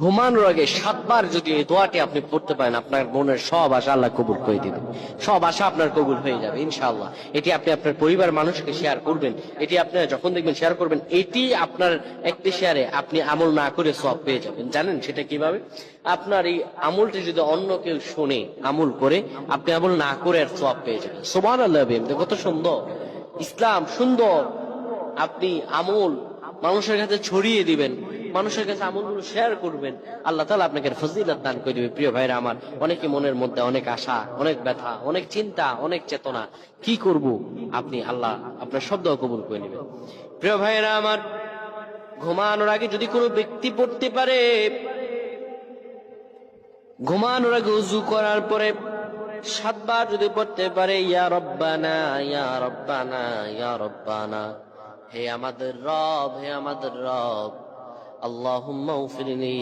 ঘুমানোর আগে 7 বার যদি এই দোয়াটি আপনি পড়তে পারেন, আপনার মনের সব আশা আল্লাহ কবুল করে দিবেন। সব আশা আপনার কবুল হয়ে যাবে ইনশাআল্লাহ। এটি আপনি আপনার পরিবার মানুষকে শেয়ার করবেন। এটি আপনি যখন দেখবেন শেয়ার করবেন, এটি আপনার একটি শেয়ারে আপনি আমল না করে সওয়াব পেয়ে যাবেন। জানেন সেটা কিভাবে? আপনার এই আমলটি যদি অন্য কেউ শুনে আমল করে, আপনি আমল না করে আর সওয়াব পেয়ে যাবেন। সুবহানাল্লাহ। কত সুন্দর ইসলাম, সুন্দর। আপনি আমল মানুষের কাছে ছড়িয়ে দিবেন, মানুষের কাছে আমলগুলো শেয়ার করবেন, আল্লাহ তাআলা আপনাকে ফজিলত দান করে দিবে। প্রিয় ভাইরা আমার, অনেকে মনের মধ্যে অনেক আশা, অনেক ব্যথা, অনেক চিন্তা, অনেক চেতনা, কি করব? আপনি আল্লাহ আপনার শব্দ কবুল করে নেবেন। প্রিয় ভাইরা আমার, ঘুমানোর আগে যদি কোনো ব্যক্তি পড়তে পারে, ঘুমানোর আগে ওযু করার পরে 7 বার যদি পড়তে পারে, ইয়া রব্বানা ইয়া রব্বানা ইয়া রব্বানা, হে আমাদের রব, হে আমাদের রব, আল্লাহুম্মা উগফিরলি।